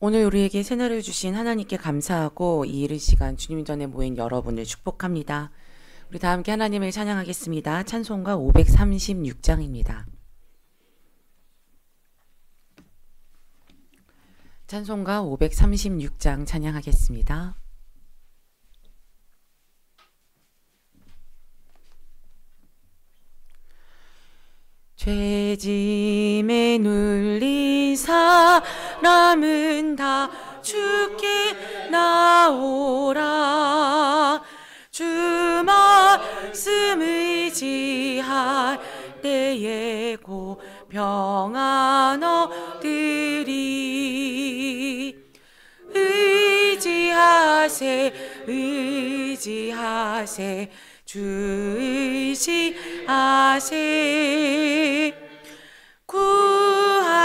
오늘 우리에게 새날을 주신 하나님께 감사하고 이 이른 시간 주님 전에 모인 여러분을 축복합니다. 우리 다 함께 하나님을 찬양하겠습니다. 찬송가 536장입니다. 찬송가 536장 찬양하겠습니다. 죄짐에 눌린 사람은 다 주께 나오라. 주 말씀 의지할 때에 곧 평안 얻으리. 의지하세 주 의지하세. 구하시네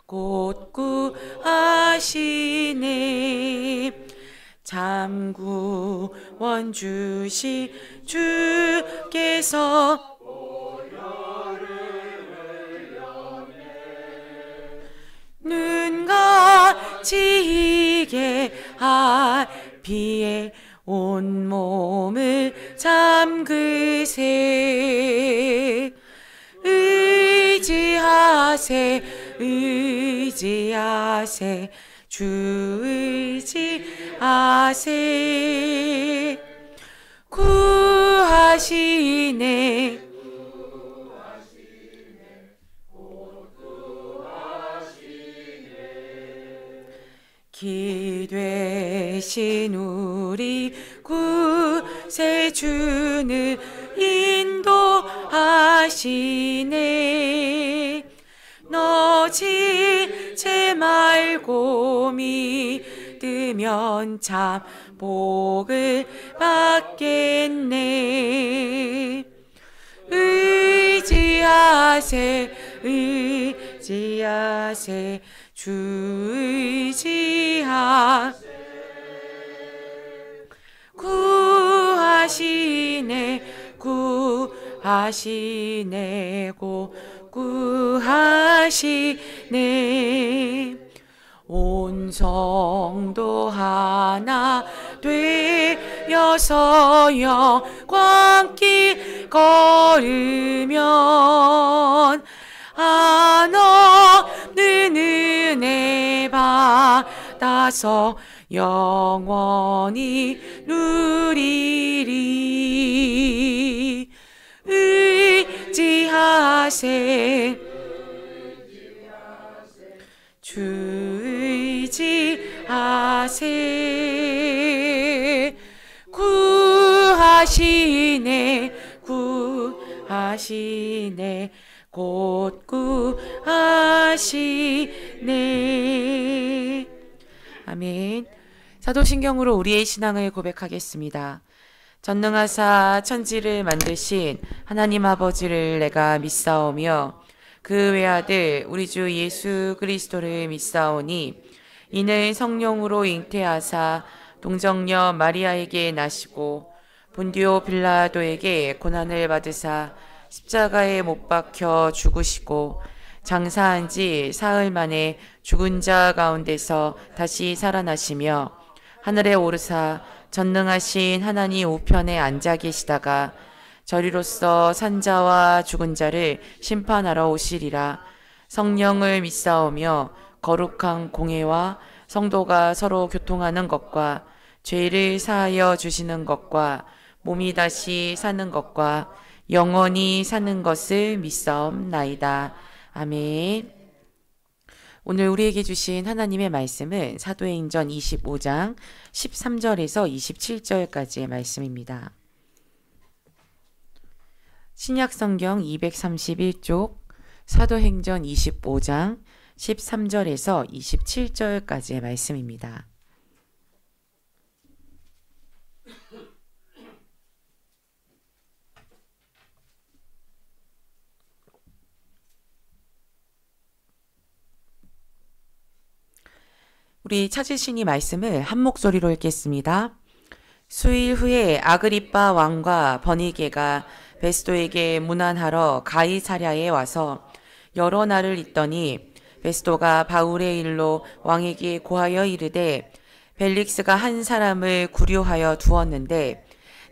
곧 구하시네. 잠구원 주시 주께서 눈같이 이게 할 비에 온몸을 잠그세. 의지하세 주 의지하세. 구하시네 기되신 우리 구세주는 인도하시네. 너 지체 말고 믿으면 참 복을 받겠네. 의지하세 주 의지하세. 구하시네 곧 구하시네. 온 성도 하나 되어서 영광길 걸으면 한없는 은혜 받아서 영원히 누리리. 의지하세 주 의지하세. 구하시네 곧 구하시네. 아멘. 사도신경으로 우리의 신앙을 고백하겠습니다. 전능하사 천지를 만드신 하나님 아버지를 내가 믿사오며 그 외아들 우리 주 예수 그리스도를 믿사오니 이는 성령으로 잉태하사 동정녀 마리아에게 나시고 본디오 빌라도에게 고난을 받으사 십자가에 못 박혀 죽으시고 장사한 지 사흘 만에 죽은 자 가운데서 다시 살아나시며 하늘에 오르사 전능하신 하나님 우편에 앉아 계시다가 저리로서 산자와 죽은 자를 심판하러 오시리라. 성령을 믿사오며 거룩한 공회와 성도가 서로 교통하는 것과 죄를 사하여 주시는 것과 몸이 다시 사는 것과 영원히 사는 것을 믿사옵나이다. 아멘. 오늘 우리에게 주신 하나님의 말씀은 사도행전 25장 13절에서 27절까지의 말씀입니다. 신약성경 231쪽 사도행전 25장 13절에서 27절까지의 말씀입니다. 우리 찾으신 이 말씀을 한 목소리로 읽겠습니다. 수일 후에 아그리빠 왕과 버니게가 베스도에게 문안하러 가이사랴에 와서 여러 날을 있더니 베스도가 바울의 일로 왕에게 고하여 이르되 벨릭스가 한 사람을 구류하여 두었는데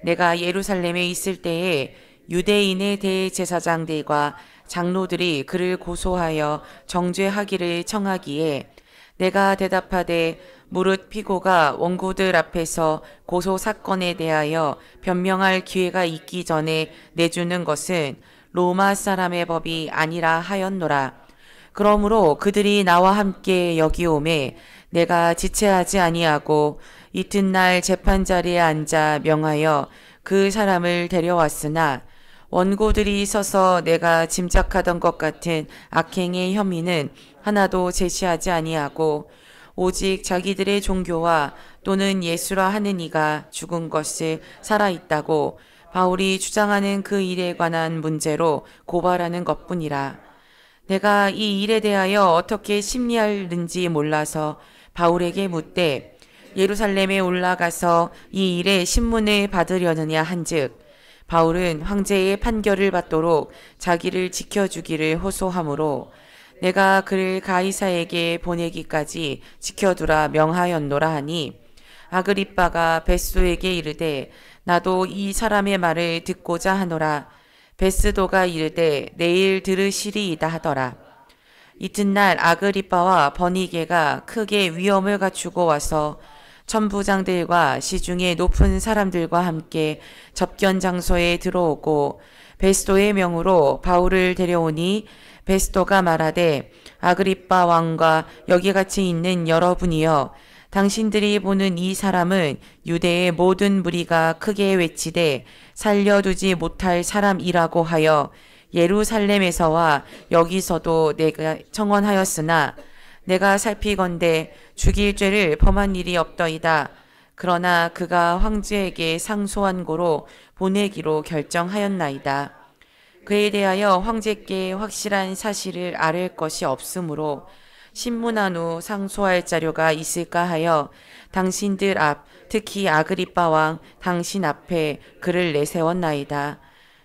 내가 예루살렘에 있을 때에 유대인의 대제사장들과 장로들이 그를 고소하여 정죄하기를 청하기에 내가 대답하되 무릇 피고가 원고들 앞에서 고소 사건에 대하여 변명할 기회가 있기 전에 내주는 것은 로마 사람의 법이 아니라 하였노라. 그러므로 그들이 나와 함께 여기 오매 내가 지체하지 아니하고 이튿날 재판자리에 앉아 명하여 그 사람을 데려왔으나 원고들이 서서 내가 짐작하던 것 같은 악행의 혐의는 하나도 제시하지 아니하고 오직 자기들의 종교와 또는 예수라 하는 이가 죽은 것을 살아있다고 바울이 주장하는 그 일에 관한 문제로 고발하는 것뿐이라. 내가 이 일에 대하여 어떻게 심리하는지 몰라서 바울에게 묻되 예루살렘에 올라가서 이 일의 신문을 받으려느냐 한즉 바울은 황제의 판결을 받도록 자기를 지켜주기를 호소하므로 내가 그를 가이사에게 보내기까지 지켜두라 명하였노라 하니 아그리빠가 베스도에게 이르되 나도 이 사람의 말을 듣고자 하노라. 베스도가 이르되 내일 들으시리이다 하더라. 이튿날 아그리빠와 버니게가 크게 위험을 갖추고 와서 천부장들과 시중의 높은 사람들과 함께 접견 장소에 들어오고 베스도의 명으로 바울을 데려오니 베스도가 말하되 아그리빠 왕과 여기 같이 있는 여러분이여 당신들이 보는 이 사람은 유대의 모든 무리가 크게 외치되 살려두지 못할 사람이라고 하여 예루살렘에서와 여기서도 내가 청원하였으나 내가 살피건대 죽일 죄를 범한 일이 없더이다. 그러나 그가 황제에게 상소한 고로 보내기로 결정하였나이다. 그에 대하여 황제께 확실한 사실을 아를 것이 없으므로 신문한 후 상소할 자료가 있을까 하여 당신들 앞 특히 아그리빠 왕 당신 앞에 그를 내세웠나이다.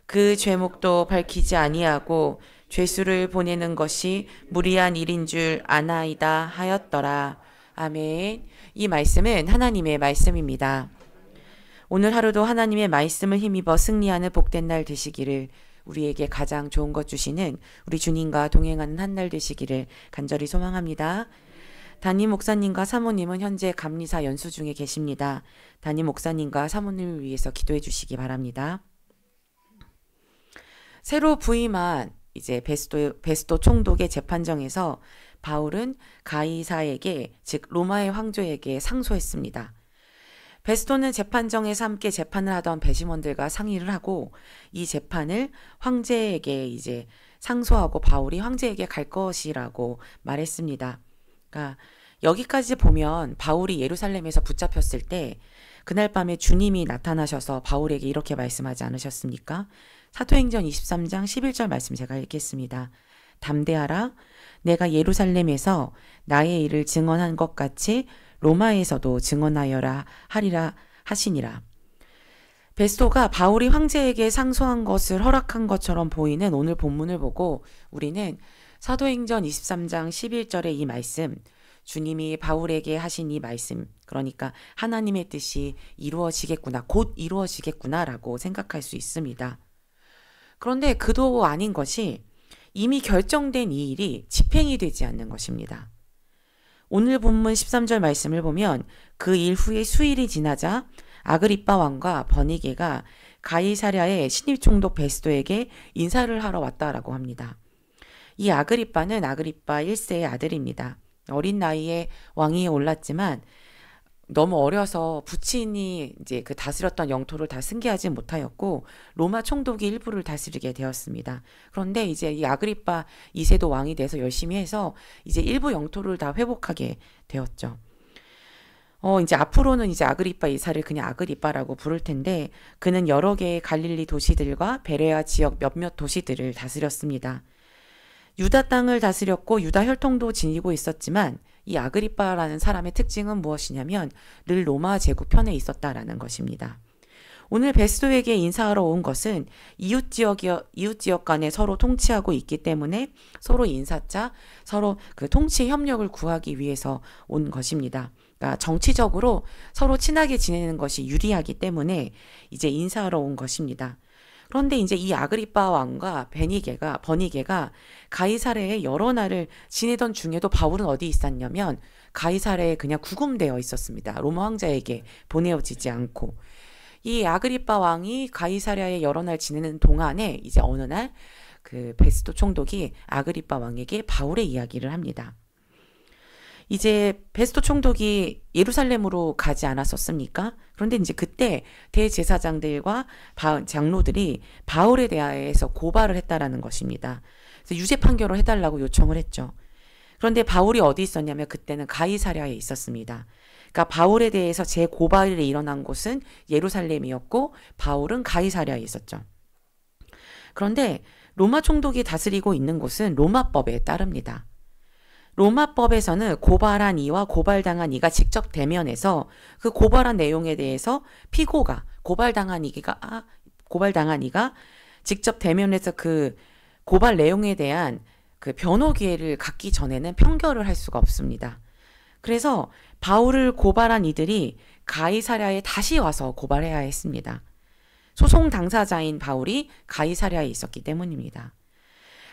그 죄목도 밝히지 아니하고 죄수를 보내는 것이 무리한 일인 줄 아나이다 하였더라. 아멘. 이 말씀은 하나님의 말씀입니다. 오늘 하루도 하나님의 말씀을 힘입어 승리하는 복된 날 되시기를 우리에게 가장 좋은 것 주시는 우리 주님과 동행하는 한 날 되시기를 간절히 소망합니다. 담임 목사님과 사모님은 현재 감리사 연수 중에 계십니다. 담임 목사님과 사모님을 위해서 기도해 주시기 바랍니다. 새로 부임한 이제 베스도 총독의 재판정에서 바울은 가이사에게 즉 로마의 황제에게 상소했습니다. 베스도는 재판정에서 함께 재판을 하던 배심원들과 상의를 하고 이 재판을 황제에게 이제 상소하고 바울이 황제에게 갈 것이라고 말했습니다. 그러니까 여기까지 보면 바울이 예루살렘에서 붙잡혔을 때 그날 밤에 주님이 나타나셔서 바울에게 이렇게 말씀하지 않으셨습니까? 사도행전 23장 11절 말씀 제가 읽겠습니다. 담대하라. 내가 예루살렘에서 나의 일을 증언한 것 같이 로마에서도 증언하여라 하리라 하시니라. 베스도가 바울이 황제에게 상소한 것을 허락한 것처럼 보이는 오늘 본문을 보고 우리는 사도행전 23장 11절의 이 말씀, 주님이 바울에게 하신 이 말씀, 그러니까 하나님의 뜻이 이루어지겠구나, 곧 이루어지겠구나라고 생각할 수 있습니다. 그런데 그도 아닌 것이 이미 결정된 이 일이 집행이 되지 않는 것입니다. 오늘 본문 13절 말씀을 보면 그 일 후에 수일이 지나자 아그리빠 왕과 버니게가 가이사랴의 신입총독 베스도에게 인사를 하러 왔다라고 합니다. 이 아그리빠는 아그리빠 1세의 아들입니다. 어린 나이에 왕위에 올랐지만 너무 어려서 부친이 이제 그 다스렸던 영토를 다 승계하지 못하였고 로마 총독이 일부를 다스리게 되었습니다. 그런데 이제 이 아그리빠 2세도 왕이 돼서 열심히 해서 이제 일부 영토를 다 회복하게 되었죠. 이제 앞으로는 이제 아그리빠 이사를 그냥 아그리빠라고 부를 텐데 그는 여러 개의 갈릴리 도시들과 베레아 지역 몇몇 도시들을 다스렸습니다. 유다 땅을 다스렸고 유다 혈통도 지니고 있었지만 이 아그리빠라는 사람의 특징은 무엇이냐면 늘 로마 제국 편에 있었다라는 것입니다. 오늘 베스도에게 인사하러 온 것은 이웃 지역 간에 서로 통치하고 있기 때문에 서로 인사차, 서로 그 통치 협력을 구하기 위해서 온 것입니다. 그러니까 정치적으로 서로 친하게 지내는 것이 유리하기 때문에 이제 인사하러 온 것입니다. 그런데 이제 이 아그리빠 왕과 버니게가 가이사랴에 여러 날을 지내던 중에도 바울은 어디 있었냐면 가이사랴에 그냥 구금되어 있었습니다. 로마 황제에게 보내어지지 않고. 이 아그리빠 왕이 가이사랴에 여러 날 지내는 동안에 이제 어느 날 그 베스도 총독이 아그리빠 왕에게 바울의 이야기를 합니다. 이제 베스도 총독이 예루살렘으로 가지 않았었습니까? 그런데 이제 그때 대제사장들과 장로들이 바울에 대해서 고발을 했다라는 것입니다. 그래서 유죄 판결을 해달라고 요청을 했죠. 그런데 바울이 어디 있었냐면 그때는 가이사랴에 있었습니다. 그러니까 바울에 대해서 재고발이 일어난 곳은 예루살렘이었고 바울은 가이사랴에 있었죠. 그런데 로마 총독이 다스리고 있는 곳은 로마법에 따릅니다. 로마법에서는 고발한 이와 고발당한 이가 직접 대면해서 그 고발한 내용에 대해서 피고가 고발당한 이가 직접 대면해서 그 고발 내용에 대한 그 변호 기회를 갖기 전에는 편결을 할 수가 없습니다. 그래서 바울을 고발한 이들이 가이사랴에 다시 와서 고발해야 했습니다. 소송 당사자인 바울이 가이사랴에 있었기 때문입니다.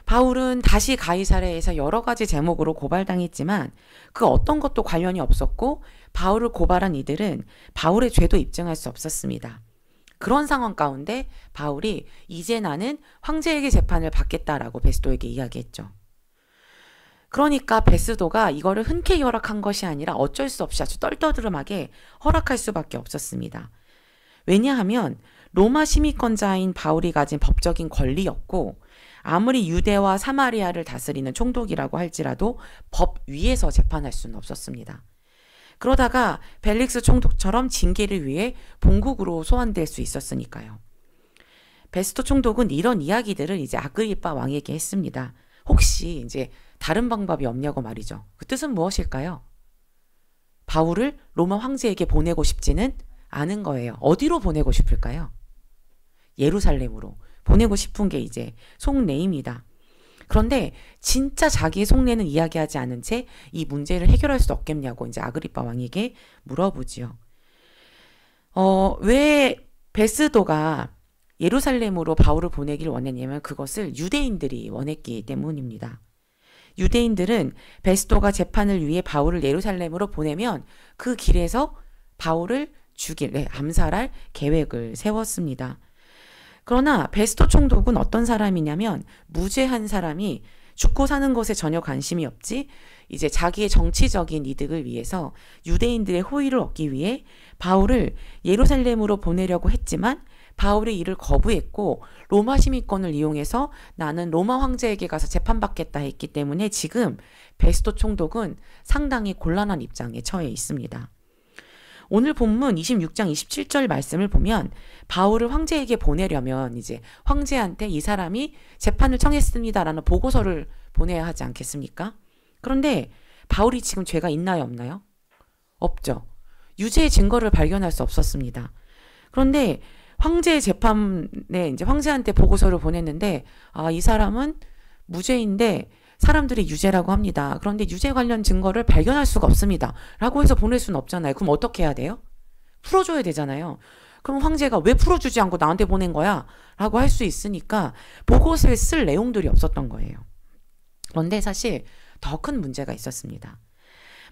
바울은 다시 가이사랴에서 여러 가지 제목으로 고발당했지만 그 어떤 것도 관련이 없었고 바울을 고발한 이들은 바울의 죄도 입증할 수 없었습니다. 그런 상황 가운데 바울이 이제 나는 황제에게 재판을 받겠다라고 베스도에게 이야기했죠. 그러니까 베스도가 이거를 흔쾌히 허락한 것이 아니라 어쩔 수 없이 아주 떨떠름하게 허락할 수밖에 없었습니다. 왜냐하면 로마 시민권자인 바울이 가진 법적인 권리였고 아무리 유대와 사마리아를 다스리는 총독이라고 할지라도 법 위에서 재판할 수는 없었습니다. 그러다가 벨릭스 총독처럼 징계를 위해 본국으로 소환될 수 있었으니까요. 베스도 총독은 이런 이야기들을 이제 아그리빠 왕에게 했습니다. 혹시 이제 다른 방법이 없냐고 말이죠. 그 뜻은 무엇일까요? 바울을 로마 황제에게 보내고 싶지는 않은 거예요. 어디로 보내고 싶을까요? 예루살렘으로 보내고 싶은 게 이제 속내입니다. 그런데 진짜 자기의 속내는 이야기하지 않은 채 이 문제를 해결할 수 없겠냐고 이제 아그리빠 왕에게 물어보지요. 왜 베스도가 예루살렘으로 바울을 보내기를 원했냐면 그것을 유대인들이 원했기 때문입니다. 유대인들은 베스도가 재판을 위해 바울을 예루살렘으로 보내면 그 길에서 바울을 암살할 계획을 세웠습니다. 그러나 베스도 총독은 어떤 사람이냐면 무죄한 사람이 죽고 사는 것에 전혀 관심이 없지 이제 자기의 정치적인 이득을 위해서 유대인들의 호의를 얻기 위해 바울을 예루살렘으로 보내려고 했지만 바울이 이를 거부했고 로마 시민권을 이용해서 나는 로마 황제에게 가서 재판받겠다 했기 때문에 지금 베스도 총독은 상당히 곤란한 입장에 처해 있습니다. 오늘 본문 26장 27절 말씀을 보면 바울을 황제에게 보내려면 이제 황제한테 이 사람이 재판을 청했습니다라는 보고서를 보내야 하지 않겠습니까? 그런데 바울이 지금 죄가 있나요, 없나요? 없죠. 유죄의 증거를 발견할 수 없었습니다. 그런데 황제의 재판에 이제 황제한테 보고서를 보냈는데 이 사람은 무죄인데 사람들이 유죄라고 합니다. 그런데 유죄 관련 증거를 발견할 수가 없습니다. 라고 해서 보낼 수는 없잖아요. 그럼 어떻게 해야 돼요? 풀어줘야 되잖아요. 그럼 황제가 왜 풀어주지 않고 나한테 보낸 거야? 라고 할 수 있으니까 보고서에 쓸 내용들이 없었던 거예요. 그런데 사실 더 큰 문제가 있었습니다.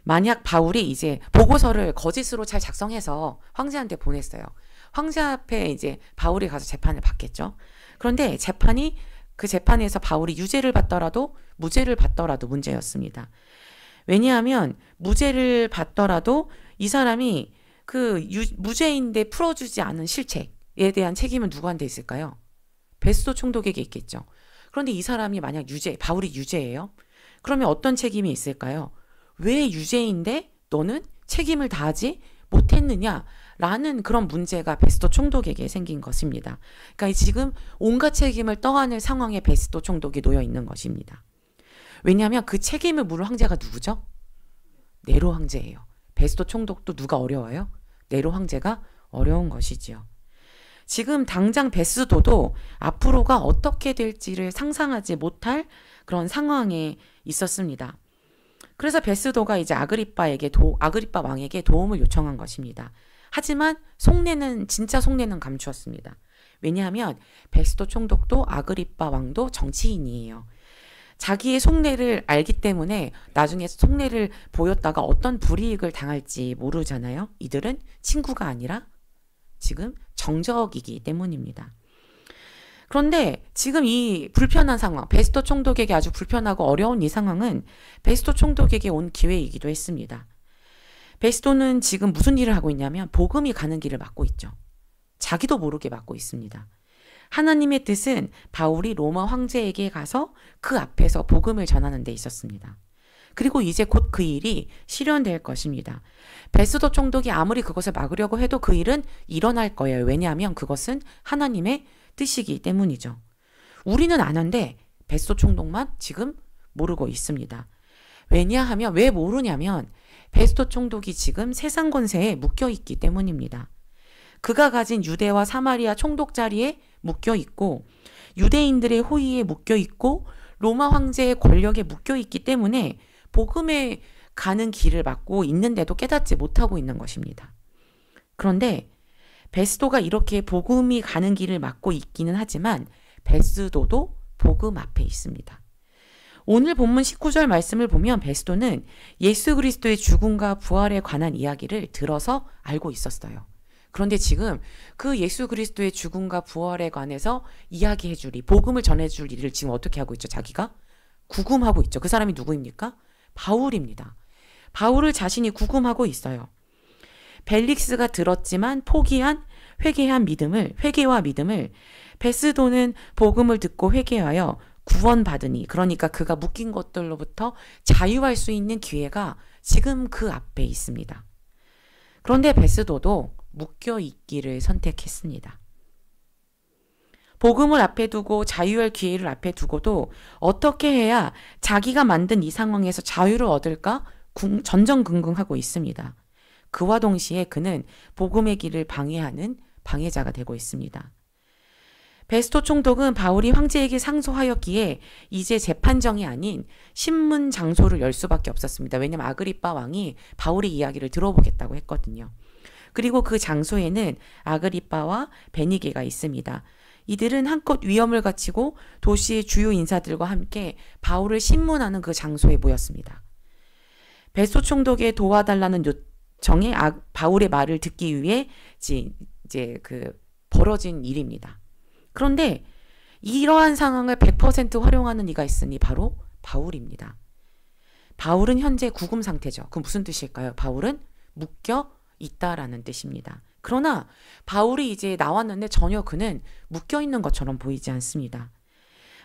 만약 바울이 이제 보고서를 거짓으로 잘 작성해서 황제한테 보냈어요. 황제 앞에 이제 바울이 가서 재판을 받겠죠. 그런데 그 재판에서 바울이 유죄를 받더라도 무죄를 받더라도 문제였습니다. 왜냐하면 무죄를 받더라도 이 사람이 무죄인데 풀어주지 않은 실책에 대한 책임은 누구한테 있을까요? 베스도 총독에게 있겠죠. 그런데 이 사람이 만약 바울이 유죄예요? 그러면 어떤 책임이 있을까요? 왜 유죄인데 너는 책임을 다하지 못했느냐? 라는 그런 문제가 베스도 총독에게 생긴 것입니다. 그러니까 지금 온갖 책임을 떠안을 상황에 베스도 총독이 놓여 있는 것입니다. 왜냐하면 그 책임을 물을 황제가 누구죠? 네로 황제예요. 베스도 총독도 누가 어려워요? 네로 황제가 어려운 것이지요. 지금 당장 베스도도 앞으로가 어떻게 될지를 상상하지 못할 그런 상황에 있었습니다. 그래서 베스도가 이제 아그리빠 왕에게 도움을 요청한 것입니다. 하지만 진짜 속내는 감추었습니다. 왜냐하면 베스도 총독도 아그리빠 왕도 정치인이에요. 자기의 속내를 알기 때문에 나중에 속내를 보였다가 어떤 불이익을 당할지 모르잖아요. 이들은 친구가 아니라 지금 정적이기 때문입니다. 그런데 지금 이 불편한 상황, 베스도 총독에게 아주 불편하고 어려운 이 상황은 베스도 총독에게 온 기회이기도 했습니다. 베스도는 지금 무슨 일을 하고 있냐면 복음이 가는 길을 막고 있죠. 자기도 모르게 막고 있습니다. 하나님의 뜻은 바울이 로마 황제에게 가서 그 앞에서 복음을 전하는 데 있었습니다. 그리고 이제 곧 그 일이 실현될 것입니다. 베스도 총독이 아무리 그것을 막으려고 해도 그 일은 일어날 거예요. 왜냐하면 그것은 하나님의 뜻이기 때문이죠. 우리는 아는데 베스도 총독만 지금 모르고 있습니다. 왜냐하면 왜 모르냐면 베스도 총독이 지금 세상 권세에 묶여 있기 때문입니다. 그가 가진 유대와 사마리아 총독 자리에 묶여 있고 유대인들의 호의에 묶여 있고 로마 황제의 권력에 묶여 있기 때문에 복음에 가는 길을 막고 있는데도 깨닫지 못하고 있는 것입니다. 그런데 베스도가 이렇게 복음이 가는 길을 막고 있기는 하지만 베스도도 복음 앞에 있습니다. 오늘 본문 19절 말씀을 보면 베스도는 예수 그리스도의 죽음과 부활에 관한 이야기를 들어서 알고 있었어요. 그런데 지금 그 예수 그리스도의 죽음과 부활에 관해서 이야기해 줄 복음을 전해 줄 일을 지금 어떻게 하고 있죠? 자기가 구금하고 있죠. 그 사람이 누구입니까? 바울입니다. 바울을 자신이 구금하고 있어요. 벨릭스가 들었지만 포기한 회개와 믿음을 베스도는 복음을 듣고 회개하여 구원받으니, 그러니까 그가 묶인 것들로부터 자유할 수 있는 기회가 지금 그 앞에 있습니다. 그런데 베스도도 묶여 있기를 선택했습니다. 복음을 앞에 두고 자유할 기회를 앞에 두고도 어떻게 해야 자기가 만든 이 상황에서 자유를 얻을까 전전긍긍하고 있습니다. 그와 동시에 그는 복음의 길을 방해하는 방해자가 되고 있습니다. 베스도 총독은 바울이 황제에게 상소하였기에 이제 재판정이 아닌 신문 장소를 열 수밖에 없었습니다. 왜냐하면 아그리빠 왕이 바울의 이야기를 들어보겠다고 했거든요. 그리고 그 장소에는 아그리빠와 베니게가 있습니다. 이들은 한껏 위엄을 갖추고 도시의 주요 인사들과 함께 바울을 신문하는 그 장소에 모였습니다. 베스도 총독에 도와달라는 요청에 바울의 말을 듣기 위해 이제 벌어진 일입니다. 그런데 이러한 상황을 100% 활용하는 이가 있으니 바로 바울입니다. 바울은 현재 구금 상태죠. 그 무슨 뜻일까요? 바울은 묶여 있다라는 뜻입니다. 그러나 바울이 이제 나왔는데 전혀 그는 묶여 있는 것처럼 보이지 않습니다.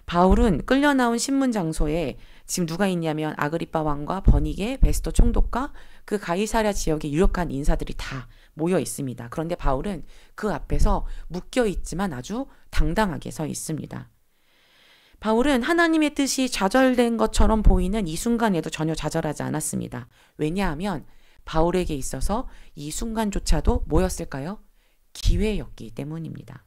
바울은 끌려 나온 신문 장소에 지금 누가 있냐면 아그리빠 왕과 버니게, 베스도 총독과 그 가이사랴 지역의 유력한 인사들이 다 모여 있습니다. 그런데 바울은 그 앞에서 묶여 있지만 아주 당당하게 서 있습니다. 바울은 하나님의 뜻이 좌절된 것처럼 보이는 이 순간에도 전혀 좌절하지 않았습니다. 왜냐하면 바울에게 있어서 이 순간조차도 뭐였을까요? 기회였기 때문입니다.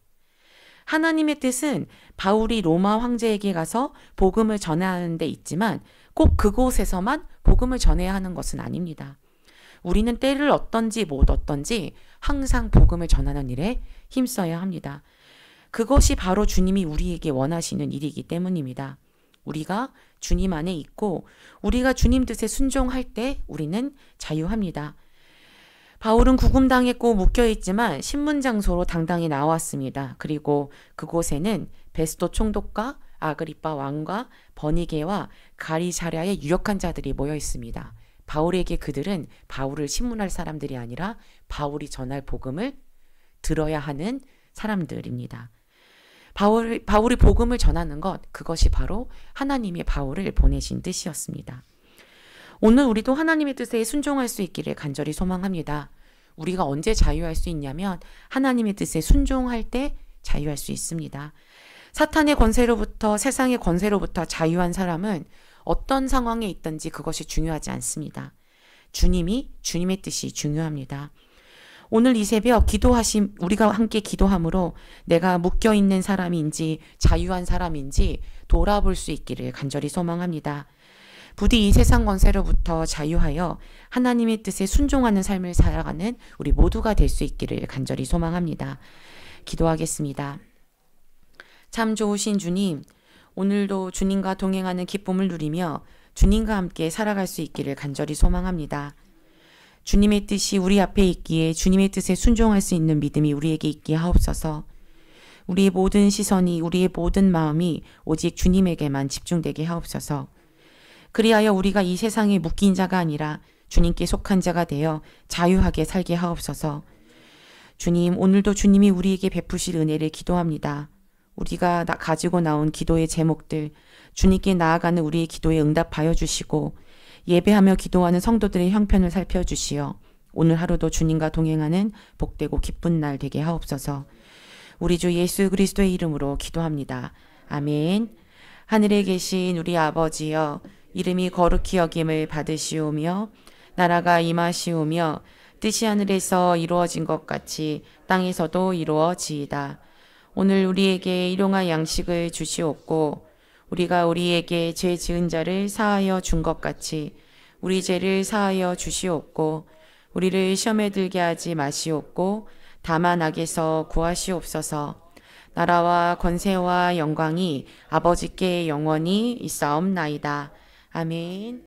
하나님의 뜻은 바울이 로마 황제에게 가서 복음을 전하는 데 있지만 꼭 그곳에서만 복음을 전해야 하는 것은 아닙니다. 우리는 때를 얻든지 못 얻든지 항상 복음을 전하는 일에 힘써야 합니다. 그것이 바로 주님이 우리에게 원하시는 일이기 때문입니다. 우리가 주님 안에 있고 우리가 주님 뜻에 순종할 때 우리는 자유합니다. 바울은 구금당했고 묶여있지만 신문 장소로 당당히 나왔습니다. 그리고 그곳에는 베스도 총독과 아그리빠 왕과 버니게와 가이사랴의 유력한 자들이 모여 있습니다. 바울에게 그들은 바울을 신문할 사람들이 아니라 바울이 전할 복음을 들어야 하는 사람들입니다. 바울이 복음을 전하는 것, 그것이 바로 하나님이 바울을 보내신 뜻이었습니다. 오늘 우리도 하나님의 뜻에 순종할 수 있기를 간절히 소망합니다. 우리가 언제 자유할 수 있냐면 하나님의 뜻에 순종할 때 자유할 수 있습니다. 사탄의 권세로부터, 세상의 권세로부터 자유한 사람은 어떤 상황에 있든지 그것이 중요하지 않습니다. 주님의 뜻이 중요합니다. 오늘 이 새벽 우리가 함께 기도함으로 내가 묶여 있는 사람인지 자유한 사람인지 돌아볼 수 있기를 간절히 소망합니다. 부디 이 세상 권세로부터 자유하여 하나님의 뜻에 순종하는 삶을 살아가는 우리 모두가 될 수 있기를 간절히 소망합니다. 기도하겠습니다. 참 좋으신 주님, 오늘도 주님과 동행하는 기쁨을 누리며 주님과 함께 살아갈 수 있기를 간절히 소망합니다. 주님의 뜻이 우리 앞에 있기에 주님의 뜻에 순종할 수 있는 믿음이 우리에게 있게 하옵소서. 우리의 모든 시선이, 우리의 모든 마음이 오직 주님에게만 집중되게 하옵소서. 그리하여 우리가 이 세상에 묶인 자가 아니라 주님께 속한 자가 되어 자유하게 살게 하옵소서. 주님, 오늘도 주님이 우리에게 베푸실 은혜를 기도합니다. 우리가 가지고 나온 기도의 제목들, 주님께 나아가는 우리의 기도에 응답하여 주시고 예배하며 기도하는 성도들의 형편을 살펴주시어 오늘 하루도 주님과 동행하는 복되고 기쁜 날 되게 하옵소서. 우리 주 예수 그리스도의 이름으로 기도합니다. 아멘. 하늘에 계신 우리 아버지여, 이름이 거룩히 여김을 받으시오며 나라가 임하시오며 뜻이 하늘에서 이루어진 것 같이 땅에서도 이루어지이다. 오늘 우리에게 일용할 양식을 주시옵고 우리가 우리에게 죄 지은 자를 사하여 준 것 같이 우리 죄를 사하여 주시옵고 우리를 시험에 들게 하지 마시옵고 다만 악에서 구하시옵소서. 나라와 권세와 영광이 아버지께 영원히 있사옵나이다. 아멘.